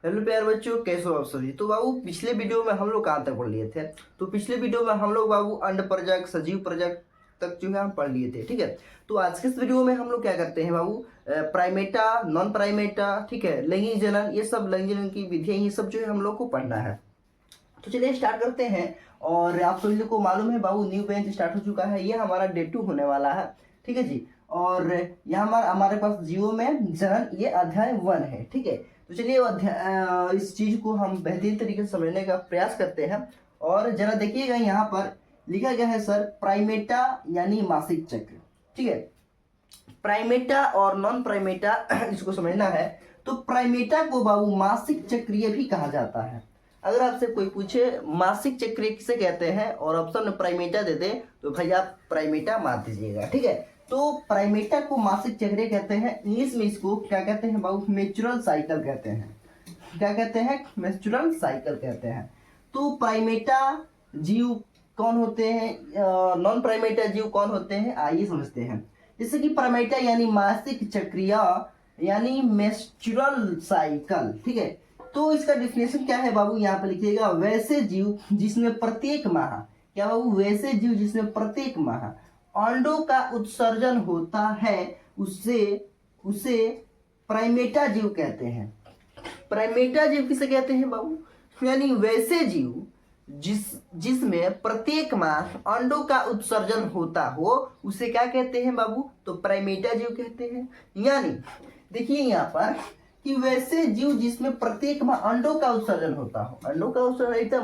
Hello प्यारे बच्चों, कैसे हो आप सभी। तो बाबू पिछले वीडियो में हम लोग कहाँ तक पढ़ लिए थे। तो पिछले वीडियो में हम लोग बाबू अंड प्रजक सजीव प्रजक तक जो है हम पढ़ लिए थे। ठीक है। तो आज के इस वीडियो में हम लोग क्या करते हैं बाबू, प्राइमेटा, नॉन प्राइमेटा, ठीक है, लैंगिक जनन, ये सब लैंगिक जनन की विधियां, ये सब जो है हम लोग को पढ़ना है। तो चलिए स्टार्ट करते हैं। और आप सभी को मालूम है बाबू, न्यू बेंच स्टार्ट हो चुका है। ये हमारा डे 2 होने वाला है। ठीक है जी। और यहाँ हमारे पास जीवो में जनन, ये अध्याय 1 है। ठीक है। तो चलिए इस चीज को हम बेहतरीन तरीके से समझने का प्रयास करते हैं। और जरा देखिएगा, यहाँ पर लिखा गया है सर, प्राइमेटा यानी मासिक चक्र। ठीक है। प्राइमेटा और नॉन प्राइमेटा इसको समझना है। तो प्राइमेटा को बाबू मासिक चक्रीय भी कहा जाता है। अगर आपसे कोई पूछे मासिक चक्रीय किसे कहते हैं और ऑप्शन में प्राइमेटा दे दे, तो भाई आप प्राइमेटा मार दीजिएगा। ठीक है। तो प्राइमेटा को मासिक चक्रीय कहते हैं। इंग्लिश में इसको क्या कहते हैं बाबू, मेंस्ट्रुअल साइकिल कहते हैं। क्या कहते हैं, मेंस्ट्रुअल साइकिल कहते हैं। तो प्राइमेटा जीव कौन होते हैं, नॉन प्राइमेटा जीव कौन होते हैं, आइए समझते हैं। जैसे कि प्राइमेटा यानी मासिक चक्रिया यानी मेंस्ट्रुअल साइकिल। ठीक है। तो इसका डिफिनेशन क्या है बाबू, यहाँ पर लिखिएगा, वैसे जीव जिसमें प्रत्येक माह, क्या बाबू, वैसे जीव जिसमें प्रत्येक माह अंडों का उत्सर्जन होता है, उसे उसे प्राइमेटा जीव कहते हैं। प्राइमेटा जीव किसे कहते हैं बाबू, यानी वैसे जीव जिसमें प्रत्येक माह अंडों का उत्सर्जन होता हो, उसे क्या कहते हैं बाबू, तो प्राइमेटा जीव कहते हैं। यानी देखिए यहाँ पर कि वैसे जीव जिसमें प्रत्येक माह अंडों का उत्सर्जन होता हो। अंडों का उत्सर्जन ऐसा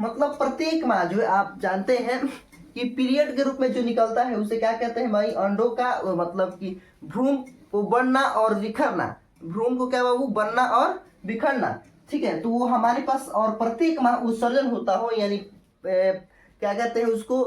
मतलब प्रत्येक माह जो है, आप जानते हैं कि पीरियड के रूप में जो निकलता है उसे क्या कहते हैं भाई, अंडों का, मतलब कि भ्रूण को बनना और बिखरना। भ्रूण को क्या बाबू, बनना और बिखरना। ठीक है। तो वो हमारे पास और प्रत्येक माह उत्सर्जन होता हो, यानी क्या कहते हैं उसको,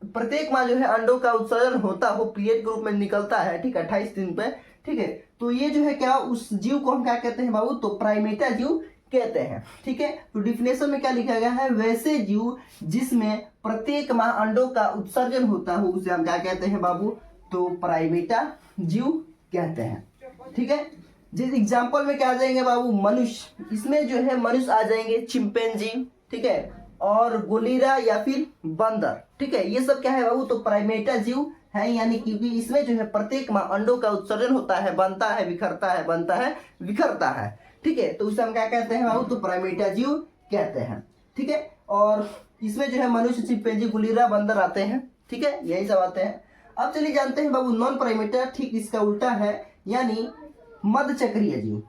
प्रत्येक माह जो है अंडों का उत्सर्जन होता हो, पीरियड के रूप में निकलता है। ठीक है, 28 दिन पे। ठीक है। तो ये जो है क्या, उस जीव को हम क्या कहते हैं बाबू, तो प्राइमेटा जीव कहते हैं। ठीक है। तो डिफिनेशन में क्या लिखा गया है, वैसे जीव जिसमें प्रत्येक माह अंडों का उत्सर्जन होता हो, उसे हम क्या कहते हैं बाबू, तो प्राइमेटा जीव कहते हैं। ठीक है। जिस एग्जाम्पल में क्या आ जाएंगे बाबू, मनुष्य, इसमें जो है मनुष्य आ जाएंगे, चिंपैंजी, ठीक है, और गोलिरा या फिर बंदर। ठीक है। ये सब क्या है बाबू, तो प्राइमेटा जीव है। यानी क्योंकि इसमें जो है प्रत्येक माह अंडों का उत्सर्जन होता है, बनता है, बिखरता है, बनता है, बिखरता है। ठीक है। तो उसे हम क्या कहते हैं बाबू, तो प्राइमेटा जीव कहते हैं। ठीक है। और इसमें जो है मनुष्य, चिंपैंजी, गुलिरा, बंदर आते हैं। ठीक है, यही सब आते हैं। अब चलिए जानते हैं बाबू नॉन प्राइमेटा, ठीक इसका उल्टा है, यानी मध्य चक्रीय जीव।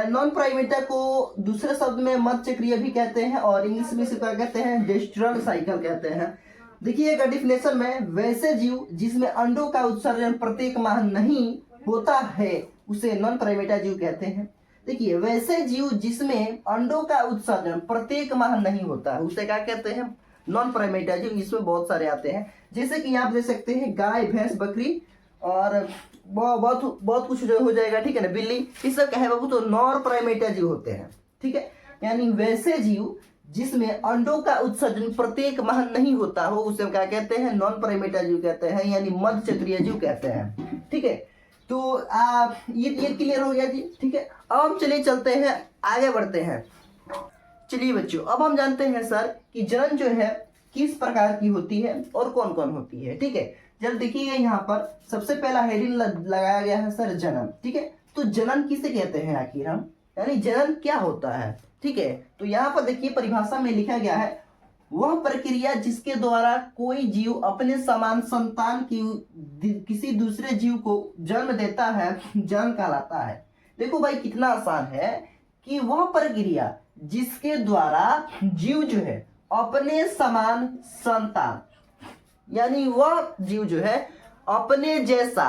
नॉन प्राइमेटा को दूसरे शब्द में मध्य चक्रीय भी कहते हैं, और इंग्लिश में इसे क्या कहते हैं, डेस्ट्रल साइकिल कहते हैं। देखिएगा डिफिनेशन में, वैसे जीव जिसमें अंडों का उत्सर्जन प्रत्येक माह नहीं होता है, उसे नॉन प्राइमेटा जीव कहते हैं। देखिए, वैसे जीव जिसमें अंडों का उत्सर्जन प्रत्येक माह नहीं होता है, उसे क्या कहते हैं, नॉन प्राइमेटा जीव। इसमें बहुत सारे आते हैं, जैसे कि आप देख सकते हैं गाय, भैंस, बकरी, और बहुत बहुत कुछ जो हो जाएगा। ठीक है ना, बिल्ली, ये सब क्या है बाबू, तो नॉन प्राइमेटा जीव होते हैं। ठीक है। यानी वैसे जीव जिसमें अंडों का उत्सर्जन प्रत्येक माह नहीं होता हो, उसे क्या कहते हैं, नॉन प्राइमेटा जीव कहते हैं, यानी मध्य चक्रीय जीव कहते हैं। ठीक है। तो ये क्लियर हो गया जी। ठीक है। अब हम चलिए चलते हैं, आगे बढ़ते हैं। चलिए बच्चों, अब हम जानते हैं सर कि जनन जो है किस प्रकार की होती है और कौन कौन होती है। ठीक है। जब देखिए यहाँ पर सबसे पहला हेडिंग लगाया गया है सर, जनन। ठीक है। तो जनन किसे कहते हैं आखिर हम, यानी जनन क्या होता है। ठीक है। तो यहाँ पर देखिए परिभाषा में लिखा गया है, वह प्रक्रिया जिसके द्वारा कोई जीव अपने समान संतान की किसी दूसरे जीव को जन्म देता है, जनन कहलाता है। देखो भाई कितना आसान है, कि वह प्रक्रिया जिसके द्वारा जीव जो है अपने समान संतान, यानी वह जीव जो है अपने जैसा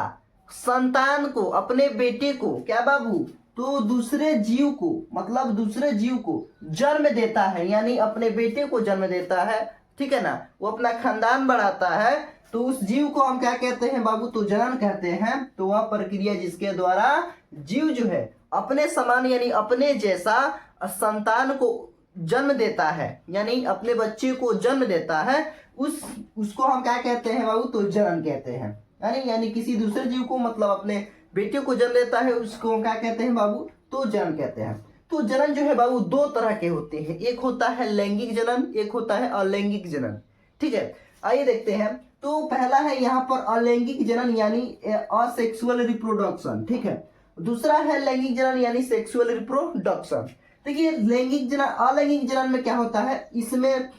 संतान को, अपने बेटे को, क्या बाबू, तो दूसरे जीव को, मतलब दूसरे जीव को जन्म देता है, यानी अपने बेटे को जन्म देता है। ठीक है ना, वो अपना खानदान बढ़ाता है, तो उस जीव को हम क्या कहते हैं बाबू, तो जनन कहते हैं। तो वह प्रक्रिया जिसके द्वारा जीव जो है अपने समान, यानी अपने जैसा संतान को जन्म देता है, यानी अपने बच्चे को जन्म देता है, उसको हम क्या कहते हैं बाबू, तो जनन कहते हैं। यानी किसी दूसरे जीव को, मतलब अपने बेटे को जन्म देता है, उसको हम क्या कहते हैं बाबू, तो जनन कहते हैं। तो जनन जो है बाबू दो तरह के होते हैं, एक होता है लैंगिक जनन, एक होता है अलैंगिक जनन। ठीक है, आइए देखते हैं। तो पहला है यहाँ पर अलैंगिक जनन यानी असेक्सुअल रिप्रोडक्शन। ठीक है, दूसरा है लैंगिक जनन यानी सेक्सुअल रिप्रोडक्शन। देखिए लैंगिक जनन, अलैंगिक जनन में क्या होता है, इसमें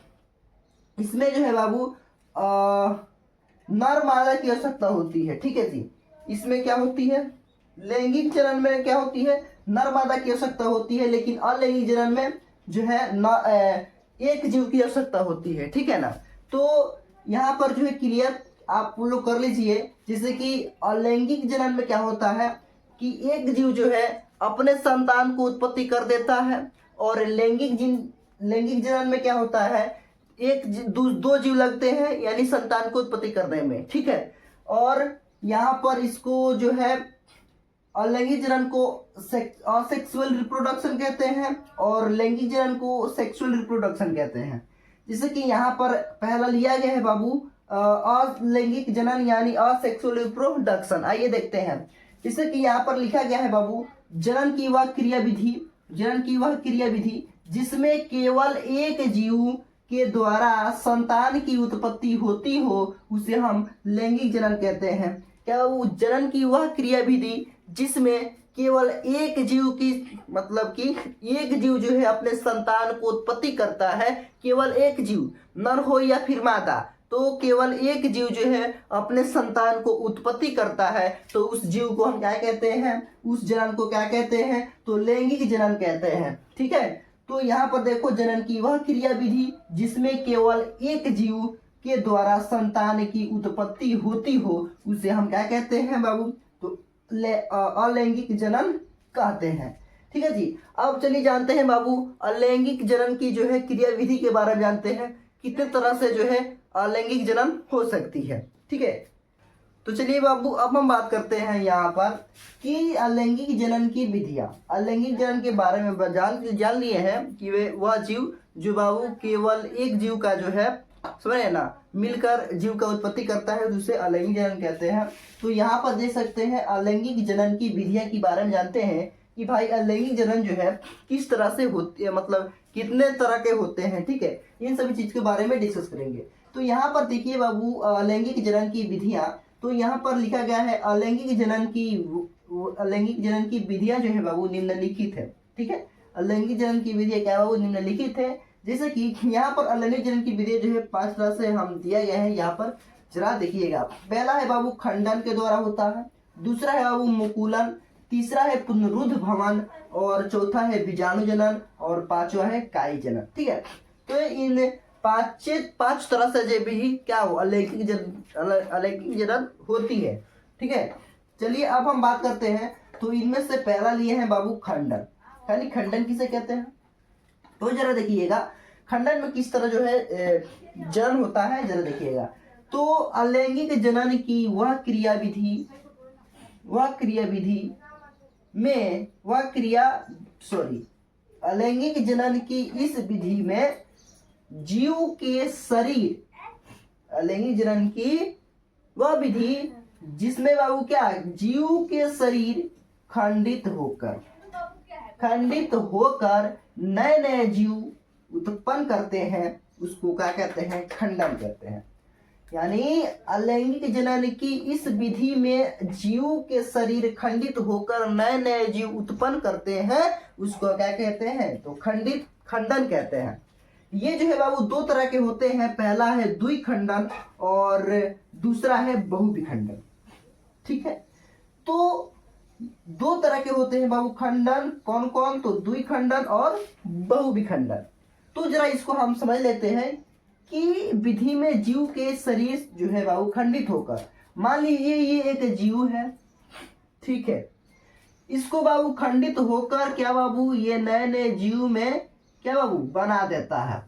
जो है बाबू नर मादा की आवश्यकता होती है। ठीक है जी, इसमें क्या होती है, लैंगिक जनन में क्या होती है, नर मादा की आवश्यकता होती है, लेकिन अलैंगिक जनन में जो है एक जीव की आवश्यकता होती है। ठीक है ना, तो यहाँ पर जो है क्लियर आप लोग कर लीजिए। जैसे कि अलैंगिक जनन में क्या होता है कि एक जीव जो है अपने संतान को उत्पत्ति कर देता है, और लैंगिक जनन में क्या होता है, दो जीव लगते हैं यानी संतान को उत्पत्ति करने में। ठीक है, और यहाँ पर इसको जो है अलैंगिक जनन को असेक्सुअल रिप्रोडक्शन कहते हैं और लैंगिक जनन को सेक्सुअल रिप्रोडक्शन कहते हैं। जैसे कि यहाँ पर पहला लिया गया है बाबू अलैंगिक जनन यानी असेक्सुअल रिप्रोडक्शन। आइए देखते हैं। जैसे कि यहाँ पर लिखा गया है बाबू, जनन की वह क्रिया विधि जिसमें केवल एक जीव के द्वारा संतान की उत्पत्ति होती हो उसे हम लैंगिक जनन कहते हैं। क्या वो जनन की वह क्रिया विधि जिसमें केवल एक जीव की, मतलब कि एक जीव जो है अपने संतान को उत्पत्ति करता है, केवल एक जीव, नर हो या फिर मादा, तो केवल एक जीव जो है अपने संतान को उत्पत्ति करता है, तो उस जीव को हम क्या कहते हैं, उस जनन को क्या कहते हैं, तो लैंगिक जनन कहते हैं। ठीक है, तो यहाँ पर देखो, जनन की वह क्रिया विधि जिसमें केवल एक जीव के द्वारा संतान की उत्पत्ति होती हो उसे हम क्या कहते हैं बाबू, तो अलैंगिक जनन कहते हैं। ठीक है जी, अब चलिए जानते हैं बाबू अलैंगिक जनन की जो है क्रिया विधि के बारे में जानते हैं, कितने तरह से जो है अलैंगिक जनन हो सकती है। ठीक है, तो चलिए बाबू अब हम बात करते हैं यहाँ पर कि अलैंगिक जनन की विधियां। अलैंगिक जनन के बारे में जान लिए हैं कि वह जीव जो बाबू केवल एक जीव का जो है, समझे ना, मिलकर जीव का उत्पत्ति करता है, जिसे अलैंगिक जनन कहते हैं। तो यहाँ पर देख सकते हैं अलैंगिक जनन की विधियां के बारे में जानते हैं कि भाई अलैंगिक जनन जो है किस तरह से होती है, मतलब कितने तरह के होते हैं। ठीक है, इन सभी चीज के बारे में डिस्कस करेंगे। तो यहाँ पर देखिए बाबू अलैंगिक जनन की विधियां, तो यहाँ पर लिखा गया है अलैंगिक जनन की विधियां जो है बाबू निम्नलिखित है। ठीक है, अलैंगिक जनन की विधियां क्या बाबू, निम्नलिखित है। जैसे कि यहाँ पर अलैंगिक जनन की विधि जो है 5 तरह से हम दिया गया है, यहाँ पर जरा देखिएगा। पहला है बाबू खंडन के द्वारा होता है, दूसरा है बाबू मुकुलन, तीसरा है पुनरुद्ध भवन, और चौथा है बीजाणु जनन, और पांचवा है कायी जनन। ठीक है, तो इन पांच तरह से जो भी क्या हो अलैंगिक जनन होती है। ठीक है, चलिए अब हम बात करते हैं। तो इनमें से पहला लिए हैं बाबू खंडन। यानी खंडन किसे कहते हैं, तो जरा देखिएगा खंडन में किस तरह जो है जनन होता है, जरा देखिएगा। तो अलैंगिक जनन की वह क्रिया विधि अलैंगिक जनन की इस विधि में जीव के शरीर, अलैंगिक जनन की वह विधि जिसमें बाबू क्या, जीव के शरीर खंडित होकर नए नए जीव उत्पन्न करते हैं, उसको क्या कहते हैं, खंडन कहते हैं। यानी अलैंगिक जनन की इस विधि में जीव के शरीर खंडित होकर नए नए जीव उत्पन्न करते हैं, उसको क्या कहते हैं, तो खंडन कहते हैं। ये जो है बाबू दो तरह के होते हैं, पहला है द्विखंडन और दूसरा है बहुविखंडन। ठीक है, तो दो तरह के होते हैं बाबू खंडन, कौन कौन, तो द्विखंडन और बहुविखंडन। तो जरा इसको हम समझ लेते हैं कि विधि में जीव के शरीर जो है बाबू खंडित होकर, मान लीजिए ये एक जीव है, ठीक है, इसको बाबू खंडित होकर क्या बाबू ये नए नए जीव में क्या बाबू बना देता है।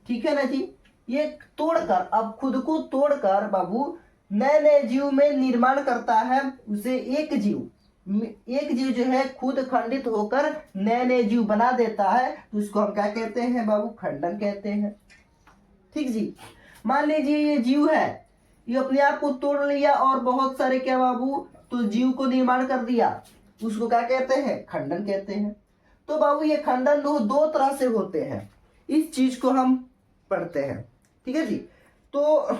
ठीक है ना जी, ये तोड़कर, अब खुद को तोड़कर बाबू नए नए जीव में निर्माण करता है, उसे एक जीव जो है खुद खंडित होकर नए नए जीव बना देता है, तो उसको हम क्या कहते हैं बाबू, खंडन कहते हैं। ठीक जी, मान लीजिए ये जीव है, ये अपने आप को तोड़ लिया और बहुत सारे क्या बाबू तो जीव को निर्माण कर दिया, उसको क्या कहते हैं, खंडन कहते हैं। तो बाबू ये खंडन दो तरह से होते हैं, इस चीज को हम पढ़ते हैं, ठीक है जी। तो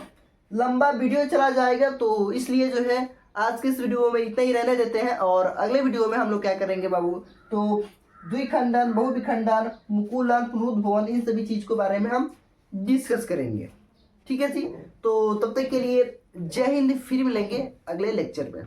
लंबा वीडियो चला जाएगा, तो इसलिए जो है आज के इस वीडियो में इतना ही रहने देते हैं, और अगले वीडियो में हम लोग क्या करेंगे बाबू, तो द्विखंडन, बहुविखंडन, मुकुलन, पुनरुद्भवन, इन सभी चीज के बारे में हम डिस्कस करेंगे, ठीक है जी। तो तब तक के लिए जय हिंद, फिर मिलेंगे अगले लेक्चर में।